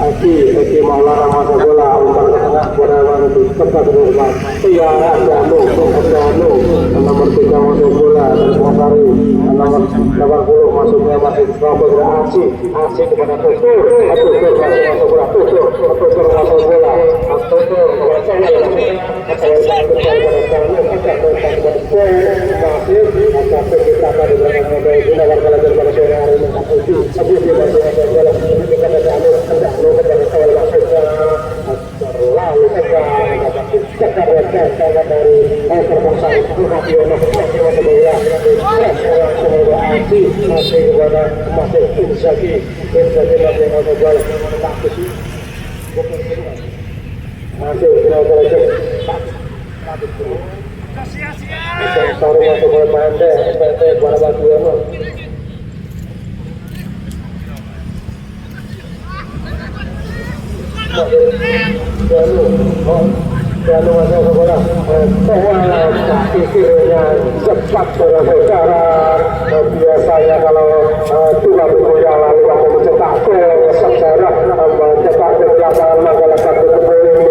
Eki Maulana masa bola umpan ke tengah pada waktu tepat rumah Tiara Janu nomor 3 masuk bola dan Mosari nomor 80 masuknya masih Selamat Aci kepada Tutur masuk bola Tutur masuk bola Tutur Lalu masuk ke bola kaki kirinya cepat bergerak. Biasanya kalau tulang bergoyang lalu akan mencetak gol sejarah mencetak di belakang Manggala satu ini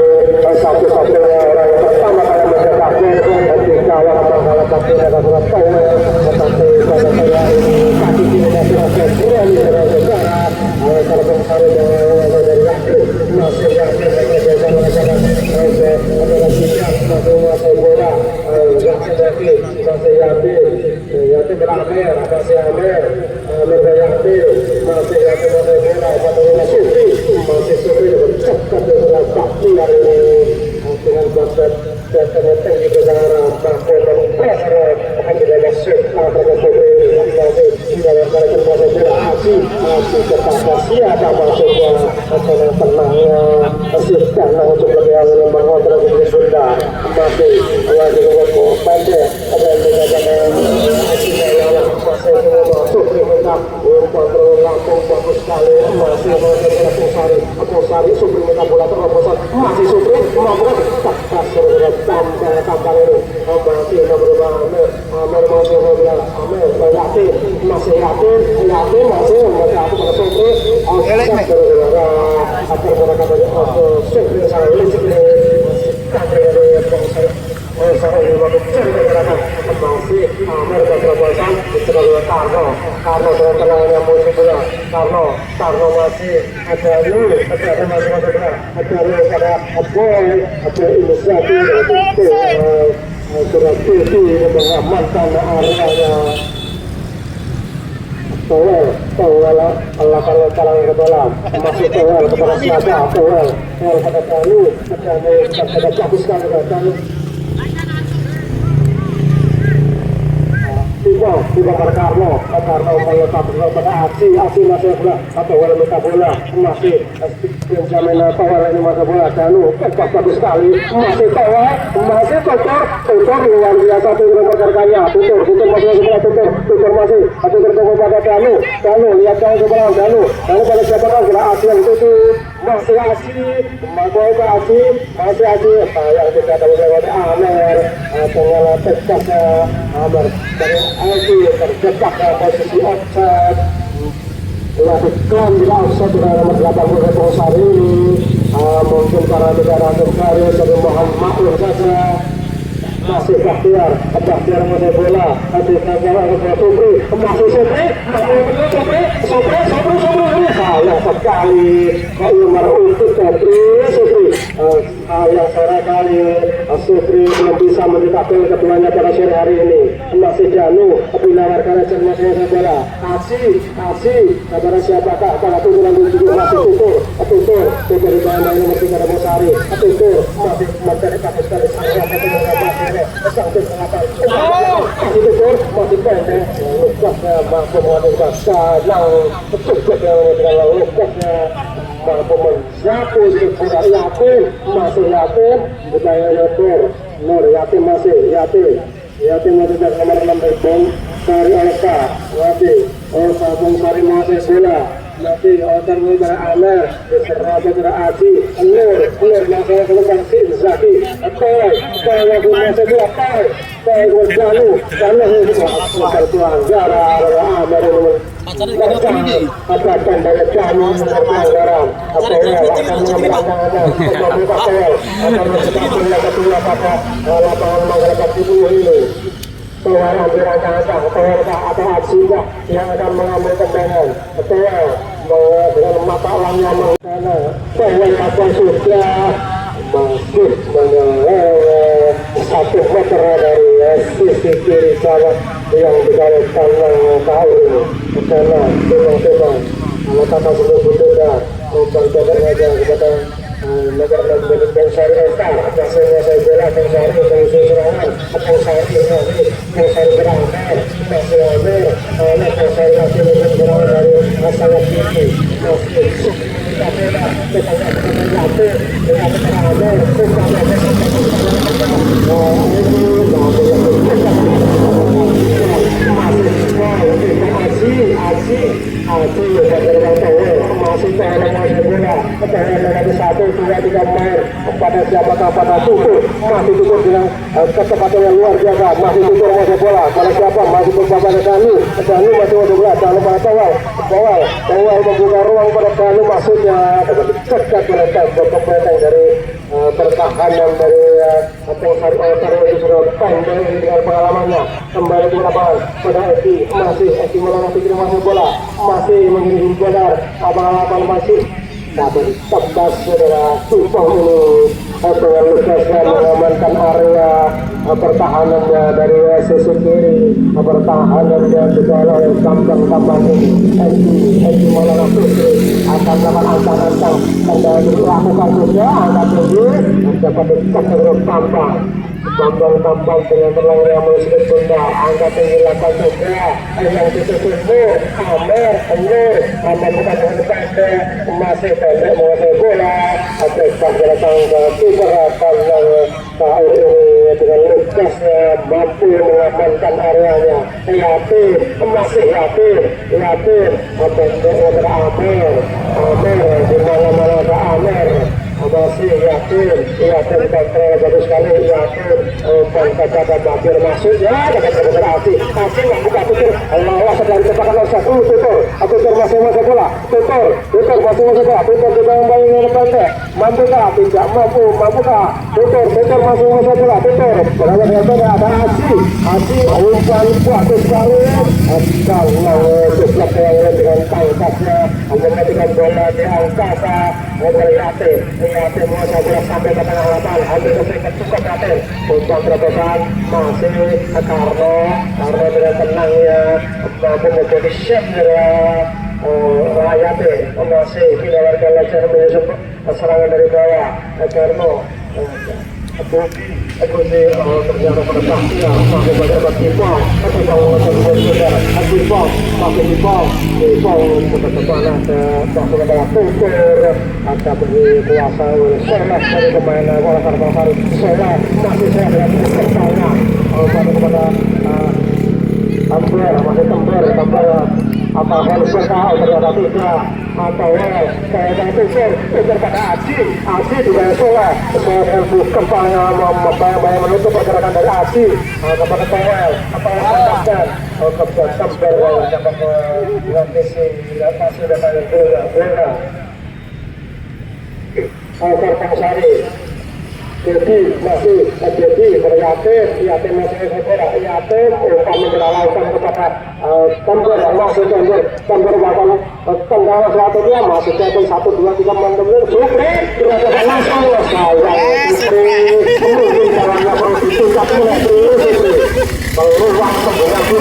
satu-satunya orang yang pertama kali mencetak gol di kawan Manggala satu adalah Towel, tetapi pada saya ini kaki kirinya sudah berani bergerak. Kalau kemarin yang dari waktu masih yang masuk bola masih Yatim berakhir masih Amir Yatim masih Yatim masuk bola masih Supri bercepat dengan bakti hari ini dengan bakat datang di negara bahkan dan pressure akan tidak masuk pada Supri masih dalam mereka masuk bola Aci kepada siapa masuknya akan tenangnya masih tenang untuk lebih awal mengontrol di Sunda masih lagi menunggu pendek ada yang mengatakan masih masuk di mereka umpan langsung bagus sekali masih Posari Supri mereka bola terobosan masih Supri mampu tak kasar dengan tampar ini masih berubah Amir masih berubah Amir masih yakin masih mereka pada Supri akan mereka dari Supri saya ini masih Amir berterobosan sebagai Karno dengan tenangnya musuh bola Karno masih ada Boy ada inisiatif surat TV mengamankan areanya Towel kalau sekarang ke dalam masih Towel kepada siapa Towel pada Kanu pada bagus sekali tiba pada Karno meletak pada Aci masih bola atau bola minta bola masih penjamin Towel ini masuk bola Kanu bagus sekali masih Towel masih Tutur luar biasa Tutur pergerakannya Tutur masih bola Tutur masih tertunggu pada Kanu lihat Kanu pada siapa kan kira Aci yang tutup masih Aci yang tidak ada lewat Amer dengan tekasnya Amer dari Aci terjebak posisi offset dilakukan di offset dengan nomor 80 Posari ini mungkin para negara kembali dari mohon maklum saja masih Bahtiar masih bola masih Supri sayang sekali Umar untuk Supri sayang sekali Supri belum bisa mencetak gol keduanya pada sore hari ini masih Janu dinawarkan aja masih bola Aci kepada siapakah pada Tutur Tutur di bawah ini masih ada Mosari Tutur masih mencari kasus dari saya sampai ke lapangan. Itu pun masih pendek. Lukasnya mampu menghadirkan yang cepat dengan lukasnya mampu menjapu secara yakin, masih yakin, budaya Nur yakin masih dari nomor 6 Bung Sari Olka, Olka Bung Sari masih bola. Nanti Otan Mubara Amer, Serrata Tera Aji, Nur Masalah Kelukan Zaki, Toy Wabu Masa Dua, Toy Wajanu, Karena itu Akan pelanggaran Amer akan dari kami pelanggaran akan mengambil akan menjadi ketua pada lapangan masyarakat ibu ini. Ketua ambil rancangan atau aksinya yang akan mengambil tendangan. Ketua dengan mata orangnya mengenai bahwa apa sudah masih mengenai 1 meter dari sisi kiri sana yang dikalikan tahu ini karena memang kalau kata betul-betul dah mencontohkan aja kepada negara Bung Sari Esta ada saya bela Bung Sari Bung serangan Bung Sari berangkat masih ada Bung Sari masih serangan dari masalah tinggi masih kita beda kita jatuh dengan ada kepada siapakah pada tutur masih tutur dengan kecepatan yang luar biasa masih tutur masih bola pada siapa masih berbapak Danu masih ada bola Danu pada Tawal membuka ruang pada Danu maksudnya dekat mereka berkepeteng dari pertahanan dari Bung Sari Olka itu sudah pandai dengan pengalamannya kembali ke lapangan pada Eki melangkah pikir masuk bola masih mengirim bola abang-abang masih dapat tebas saudara Tupang ini dengan Lukasnya mengamankan area pertahanannya dari sisi kiri pertahanannya juga oleh Kambang ini Eki melangkah pikir akan dapat ancang-ancang dan dilakukan juga angkat tinggi dapat dekat dengan Kambang dengan tenang yang menuju benda angkat tinggi lakukan juga yang ditunggu Amer bukan dengan pendek masih pendek menguasai bola Teksak datang ke kiper akan tahun ini dengan Lukasnya mampu mengamankan areanya masih yakin pendek ada Amer di mana-mana ada Amer masih yakin kontrol bagus sekali yakin kata Bakir masuk ya dapat berarti masih membuka tutur Allah sedang diciptakan oleh satu tutur masih masuk bola tutur masih masuk bola tutur juga yang baik yang pendek mampukah tidak mampukah tutur masih masuk bola tutur berada di atas ada Aji umpan kuat sekali kalau sesuai dengan tangkapnya dengan bola di angkasa Yatim bola sampai ke tengah lapangan hampir selesai cukup Yatim umpan terobosan masih Karno dengan tenangnya mampu menjadi chef Yatim masih tidak warga Lecer menyusun serangan dari bawah Karno Aku ternyata pada taknya pakai pada Tipong pada kemana waktu adalah tutur ada kuasa Solah dari pemain bola Karpasari Solah masih saya dengan kepalanya kepada Temper apa harus tahu ternyata tidak atau saya tutur pada Aji juga Solah saya kepalanya bayang menutup pergerakan dari Aji kepada Tawel apa yang akan kepada Temper yang dapat mengisi hasil datang bola Karpasari jadi masih Yatim masih bola Yatim kami beralasan kepada Temper yang masih Temper bakal tendangan selanjutnya masih Yatim 1, 2, 3 menit Supri tidak dapat langsung caranya begitu satu menit peluang sebenarnya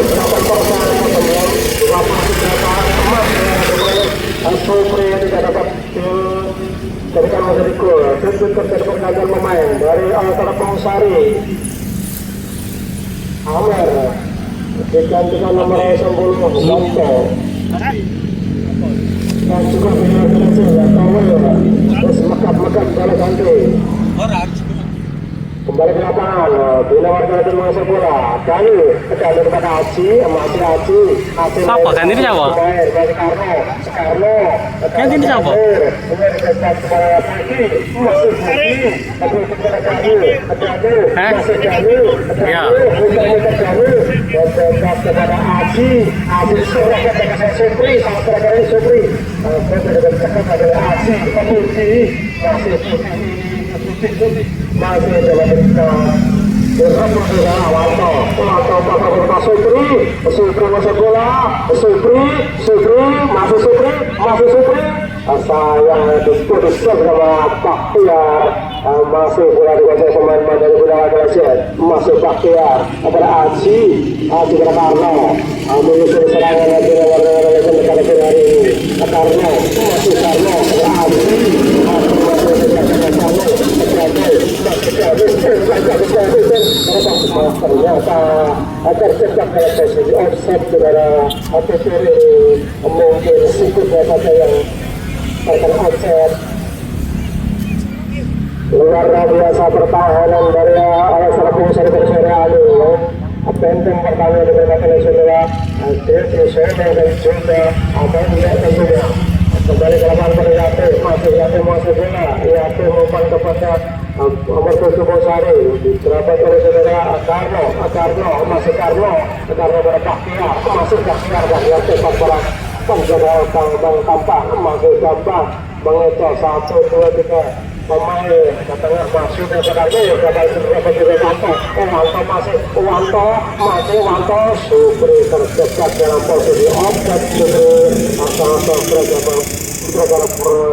Supri tidak dapat jadikan menjadi gol. Tentu terjadi pergantian pemain dari antara Bung Sari digantikan nomor 10 Ganto. Dan juga dengan kecil ya, tahu ya, terus mekat kalau ganti. Kembali ke lapangan, bila warga itu mengasih bola, kali kepada Aci, Aci, siapa kan ini siapa? Sekarno, kan ini siapa? Ya. Kepada Aci Supri, sama kira-kira Supri, Aci, masih coba kita berapa sudah Wanto Supri masuk bola, masih Supri sayang diputus sama Pak Tiar, masih bola dikuasai pemain dari Budaya Malaysia, masih Pak Tiar kepada Aci kepada Karno, menyusul serangan lagi warna dekat hari ini Karno, masih Karno kepada Aci, ternyata terjebak dalam posisi offset saudara APPR ini mungkin sikutnya saja yang terkena offset. Luar biasa pertahanan dari Serapung Serapung Ali. Benteng pertama diberikan oleh saudara Trisona dan juga Amanda juga. Kembali ke lapangan pada Yate, masih bola. Yate umpan kepada nomor 7 Bosari. Diterapkan oleh saudara Karno, masih Karno pada Baktiar, masih Baktiar dan Yate pada penjaga Bang Tampak, masih Tampak mengecek 1, 2, 3 pemain ke tengah masuk ke Karno, dapat juga Wanto, Supri terdekat dalam posisi offset, Supri asal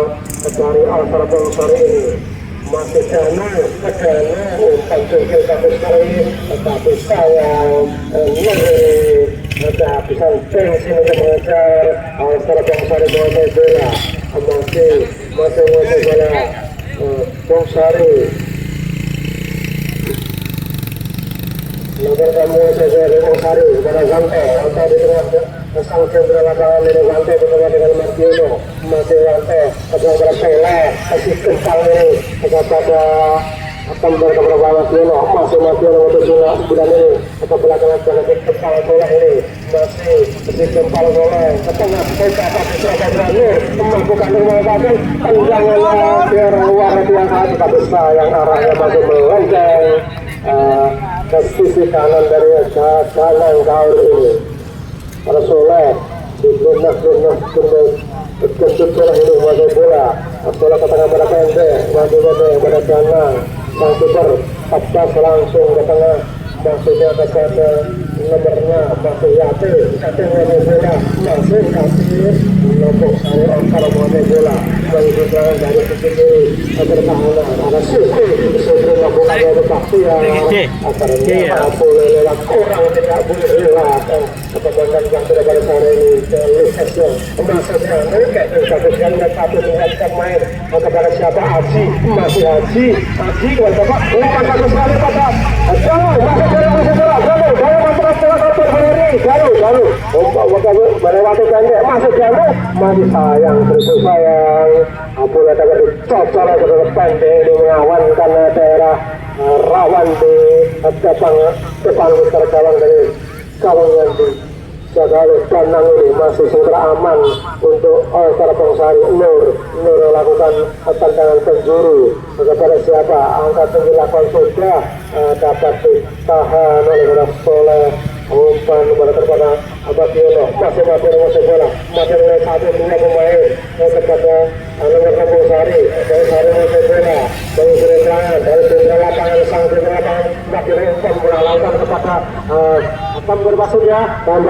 dari Alfara Bongsari ini masih Kano umpan jengkel tapi sekali tetapi sayang ada pisang tensi untuk mengejar Alfara Bongsari menguasai bola, masih menguasai bola Bongsari melakukan menguasai bola Bongsari kepada Zanto atau di tengah sang cendera lapangan dari Wanto bersama dengan Martino, masih Wanto kepada Sela, asisten kepala ini kepada Tembar kepada Martino, masih Martino untuk Sula bulan ini ke belakang ke kepala bola ini, masih asisten kepala bola ke tengah kita tapi berani membuka rumah tendangan biar luar biasa tetapi sayang arahnya masih melenceng ke sisi kanan dari kanan gaul ini. Para soleh digunah bola ini menguasai bola bola ke tengah pada pendek pada kanan sang kiper tepat langsung ke tengah maksudnya kepada nomornya masih Yate menguasai bola masih kasih nombor sari Oscar menguasai bola menuju serangan dari sisi kiri pertahanan ada Supri melakukannya ke Baktiar karena boleh lewat orang tidak boleh lewat kebanyakan yang sudah pada sore ini Lukas maksudnya kayak satu mengajakkan main kepada siapa masih Haji kepada Bapak umpan satu sekali pada jauh masih jauh mantra satu hari jauh melewati pendek masih jauh masih sayang bola dapat dicocol ke pendek ini mengawankan daerah rawan di depan besar gawang dari gawang yang dijaga oleh Danang ini masih segera aman untuk para Bongsari. Nur lakukan tendangan penjuru kepada siapa angkat tinggi lakukan sudah dapat ditahan oleh Soleh umpan kepada Abadiono masih bola masih mulai 1-2 pemain kepada nomor Bongsari menguasai bola dari serangan dari cendera lapangan sang cendera lapangan bagi umpan bola lakukan kepada Tembar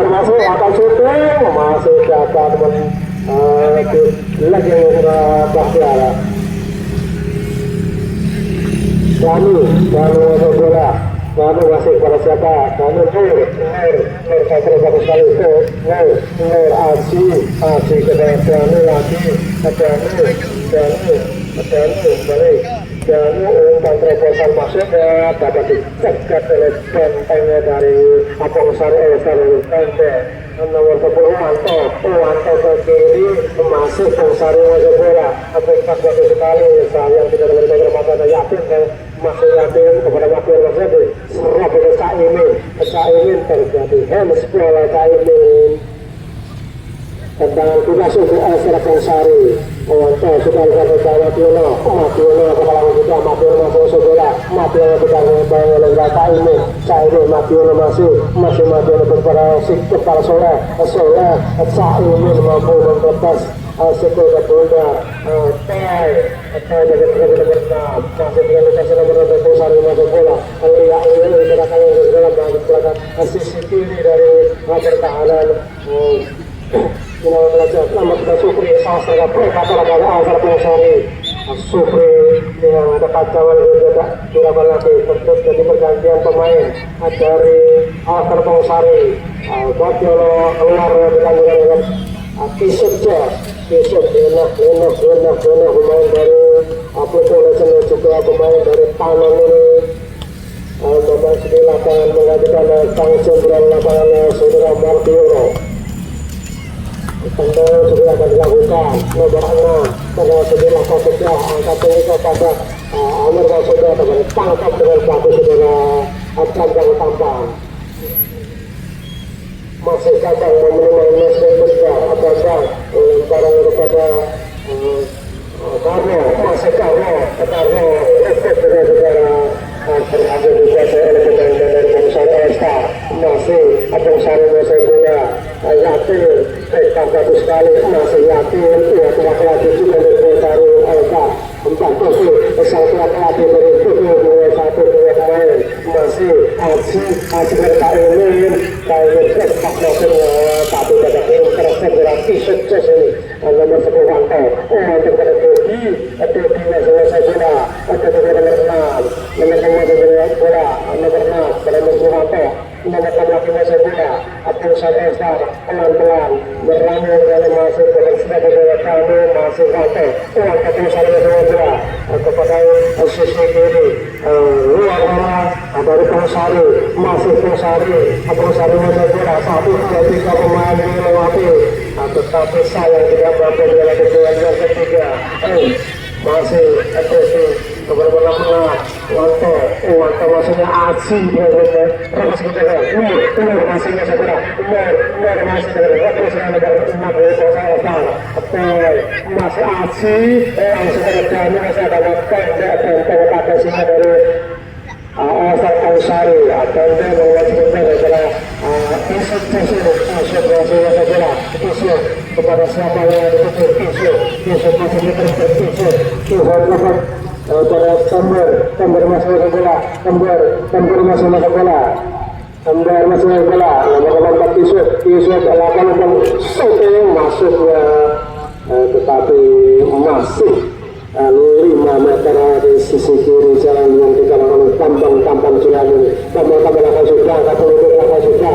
masuk akan syuting masih dapat lagi Baktiar Danu masuk bola Danu masih kepada siapa Danu Nur saya bagus sekali Nur Aci kepada Danu lagi Danu balik Danu melakukan terobosan masuknya dapat dicegat oleh bentengnya dari Abang Sari Pendek. Nomor 10 Wanto ke kiri masih Bang Sari masuk bola. Apakah bagus sekali sayang tidak memberikan mata yakin masih yakin kepada wakil Mas serap ke Caimin terjadi hands bola Caimin. Tendangan kuda suku Serap Bang Sari. Wanto sudah dilakukan Matiuno kepala kita Matiuno masuk bola. Matiuno sudah membangun oleh Caimin. Matiuno masih Matiuno kepala Soleh Caimin mampu memperlepas sekolah bola. Masih dengan lokasi nomor 20 Sari masuk bola. Lihat ini gerakan yang dalam belakang sisi kiri dari pertahanan. Nama kita Supri Sastra Prekatala dari Azhar Bang Supri dengan dekat cawan juga dilakukan lagi terus jadi pergantian pemain dari Azhar Bang Batiolo keluar dengan Kisut enak pemain dari Pluto Legend juga pemain dari Taman ini memang di lapangan menggantikan Sang Jenderal lapangannya Saudara Martiono. Tentu sudah akan dilakukan nomor 6 pada sebelah saja angkat tinggi kepada Amir Masoda dengan tangkap dengan satu saudara Abang Tampang masih kadang memenuhi mesin besar Abang barang kepada Karno masih Karno ikut dengan saudara berhasil dikuasai oleh pemain dari Bangsa Esta masih Abang Sari masih punya yakin bagus sekali masih yakin laki-laki juga dari Sari Esta 40 satu laki-laki dari 21 pemain masih Aji Caimin cepat masuk tapi dapat intercept dari Kisut ini nomor 10 Wanto kepada Dodi masih selesai bola ada juga nomor 6 nomor bola nomor 6 pada nomor 10 Wanto nomor 6 lagi masih bola Abdul Sari Estar pelan-pelan meramu dari masuk ke sebagai bola kami masih Wanto Abdul Sari bola kepada sisi kiri luar bola dari Bang Sari masih Bang Sari masih bola 1-2-3 pemain melewati tetapi sayang tidak mampu melewati bola yang ketiga masih agresif beberapa Wanto maksudnya Aji terus kita umur masih segera umur masih segera terus negara 6 masih Aji langsung ke depan masih ada pendek dan pengepakan singa dari Azhar Bang Sari pendek mewajibkan adalah Kisut kepada siapa yang ada di Kisut masih terus pada Tember masuk ke bola Tember masuk ke bola nomor 4 Kisut lakukan shooting masuknya tetapi masih 5 meter di sisi kiri jalan yang dikalahkan oleh Tampang Cilani. Tampang akan sudah pada tahun 2023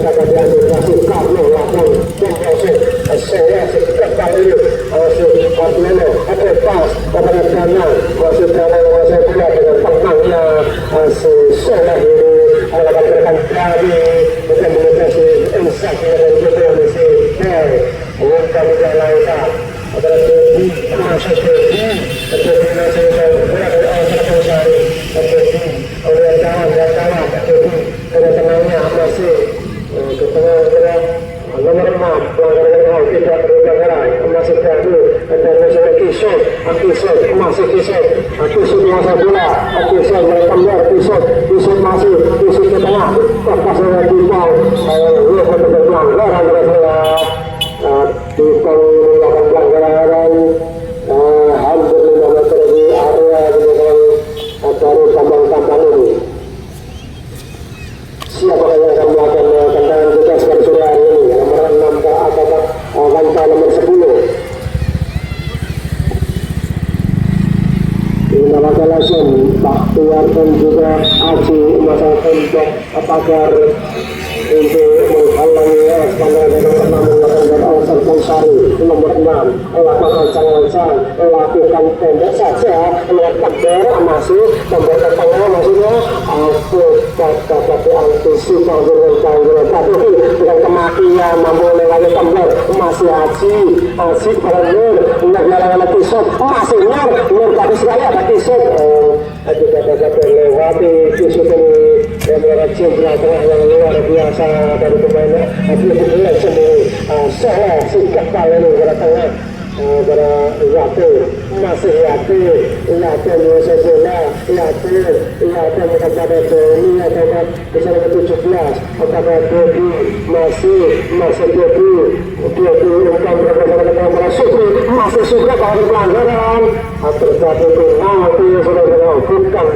akan diantisipasi Karno lakukan saya setiap kali Martiono ada pas kepada kanan masih kanan masih bola dengan tengahnya Soleh ini akan berikan dari bukan mengatasi insaf dan juga masih mengungkap jalan adalah Dodi masuk Dodi masih bola dari Azhar Bang Sari Dodi oleh kawan Dodi pada tengahnya masih ke tengah nomor 6 pelanggaran tidak pelanggaran masih baru dan masih Kisut masih Kisut masa bola Kisut melempar Kisut masih ke tengah lepas oleh Dipang pelanggaran terselap Dipang melakukan pelanggaran hampir 5 meter di area dari tambang ini. Siapa yang akan melakukan tendangan bebas pada sore hari ini? Nomor 6 ke atas Wanto nomor 10. Ini nama langsung Baktiar dan juga Aji masa untuk pagar untuk menghalangi standar dan nomor 6 melakukan Azhar Bang Sari. Nomor 6, lakukan lancang-lancang, lakukan pendek saja, lakukan berang masih, pendek ke tengah maksudnya, aku dapat diantisipasi tapi dengan kematian mampu lewati tembak masih haji berenur nggak tisuk masih nur tadi sekali ada tisuk juga dapat melewati tisuk ini yang meracik tengah yang luar biasa dari pemainnya mulai semua sikap kalian ke tengah pada Yate masih Yate Yusuf bola Yate kepada Doni atau bisa ke-17 kepada Dodi masih Dodi umpan kepada Supri masih Supri kalau pelanggaran terjadi penalti sudah dilakukan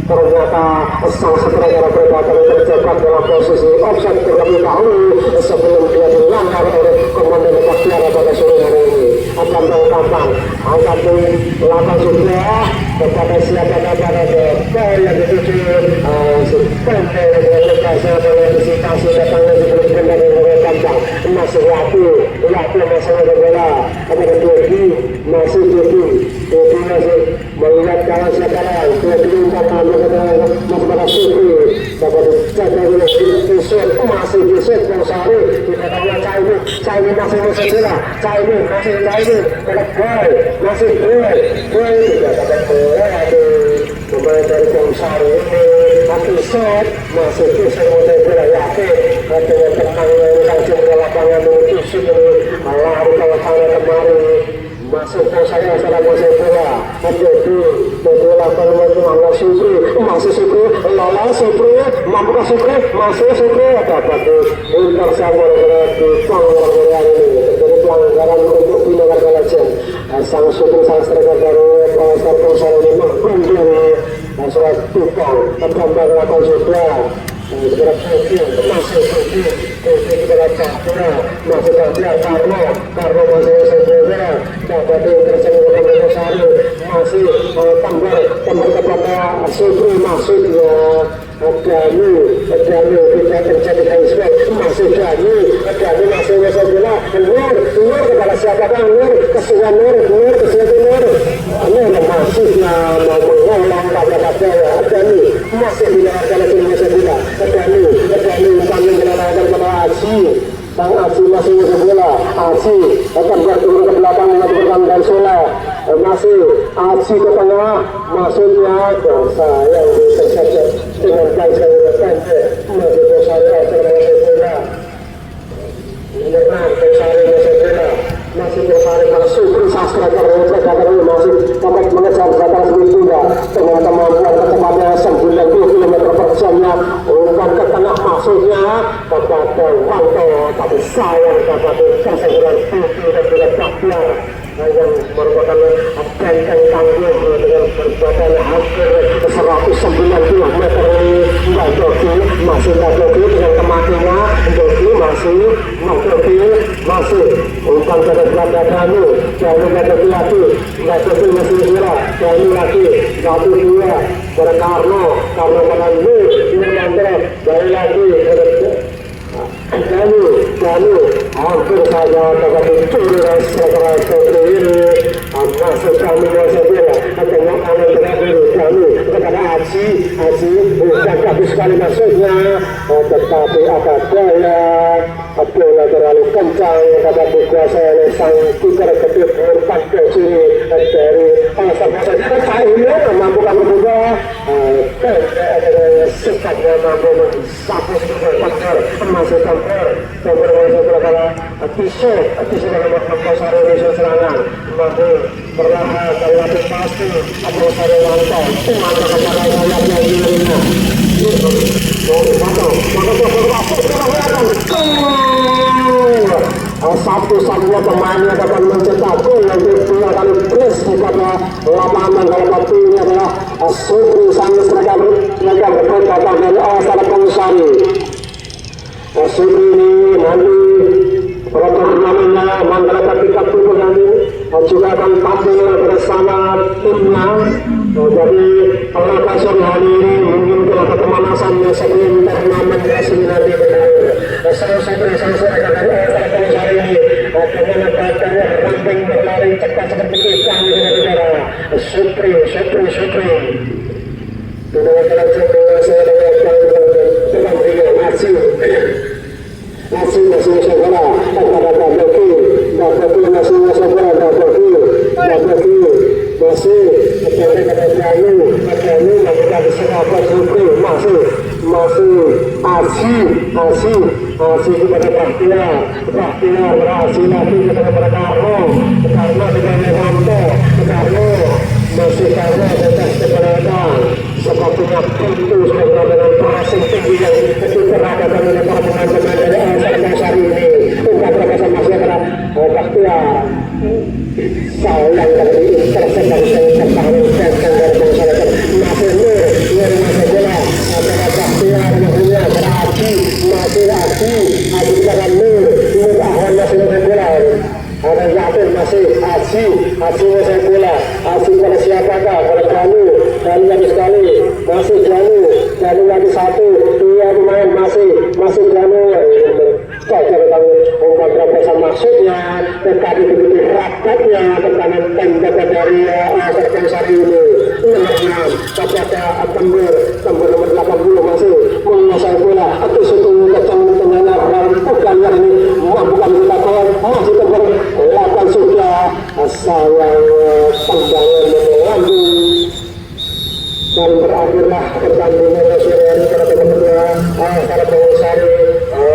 ternyata sang sutradara predator terjebak dalam posisi offside terlebih dahulu sebelum dia dilanggar oleh komandan Paktiara pada sore hari ini. Akan tampang angkat lapan sudah kepada siapa kepada Depok yang dituju Supende dengan legasi antisipasi datangnya sebelum dari tampang masih Yati masih ada bola kepada Dodi masih masih melihat kawan siapa lain Dodi umpan kepada Supri dapat dijaga oleh Yusuf masih Yusuf Sari kita tahu Caini masih bola Caini masih boy tidak dapat bola pemain dari Sari ini masih set masih bisa mulai bola yakin dengan tenang langsung ke lapangan menuju sini lari ke lapangan kemarin masuk ke saya salah masuk bola jadi lakukan dengan Supri masih Supri lolos Supri mampu ke Supri masih Supri dapat intersambung dengan pelanggaran ini terjadi pelanggaran untuk Binamarga Legend sang Supri sang striker dari Starpong Sari ini mengunjungi surat tukang tambah lakukan sudah segera masih kepada Cakra masih Karno masih segera dapat intersambung dengan Sari masih tambah kepada Supri maksudnya Dani kita terjadi handspek masih Dani masih bola Nur kepada siapa Nur kesulitan Nur maksudnya mau mengolah pada Dani masih Binamarga Legend masih bola Dani umpan menyelamatkan kepada Aji Bang Aji masih bola Aji akan berturun ke belakang mengaturkan dan Sola masih Aji ke tengah maksudnya saya tersaja dengan baik saya pendek masih saya dengan bola nomor 6 Sari masih bersari pada Supri Sastra karena masih dapat mengejar batas tunggal dengan kemampuan kecepatnya 90 km per jamnya umpan ke tengah maksudnya kepada Wanto tapi sayang dapat terseguran Putri dan juga Paktiar yang merupakan benteng tangguh dengan berbatan hampir 190 meter Mbak Doki masih dengan kematiannya Doki masih umpan ke belakang Danu Mbak Doki masih kira Danu lagi satu dua pada Karno pada Nur dari lagi Danu hampir saja dapat dicuri dari striker ini masuk kami saja tengok angin terakhir Danu kepada Aji jaga sekali masuknya tetapi apa bola terlalu kencang dapat dikuasai oleh sang kiper kedip umpan ke sini dari Caini mampu kami juga sikapnya mampu mensapu masih tempur kepada Tisuk dalam Sari Indonesia serangan mampu berlahan dari lapis pasti Sari Wanto maka kepada sayapnya dirinya satu-satunya pemain yang dapat mencetak gol yang kedua kali plus kepada lapangan dalam waktu ini adalah Supri sang striker yang berkata dari Starpong Sari. Supri ini nanti pada turnamennya Manggala ketika tubuh nanti juga akan tampil bersama timnya. Jadi pada sore hari ini mungkin telah pemanasan sebelum turnamen resmi nanti berakhir. Saya akan dari Starpong Sari ini masih bola kepada Daboki masih bola Daboki masih kepada Janu melakukan serangan Zuki masih Asi kepada Bahtiar berhasil lagi kepada Karno dengan Lewanto Karno masih Karno bebas kepada sepertinya putus dengan proses tinggi yang berhadapan dengan para pemain-pemain dari Al-Sarkan Sari ini untuk berkasih masih kepada Bahtiar sayang dari interseksi yang tertarik dari masyarakat masih masih bola antara Bahtiar yang punya berarti masih Adi dengan Nur Ahwan masih bola ada Yatin masih Asi masih bola Asi pada siapakah pada Janu lagi sekali masih Janu lagi satu dua pemain masih Janu tentang umpan terobosan maksudnya tetapi begitu rapatnya tekanan tembak dari Sarkan Sari ini kepada tembur nomor 80 masih menguasai bola atau suatu kecang tengahnya bukan yang ini bukan dilakukan masih tembur lakukan sudah sayang tendangan melambung dan berakhirlah pertandingan nasional pada kedua para pengusaha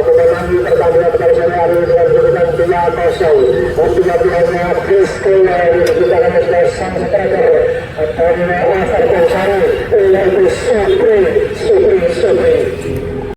pemenang pertandingan pada sore hari dengan kedudukan 3-0 dan tiga-tiganya Kristo yang diciptakan oleh sang striker Sarkan Sari yaitu Supri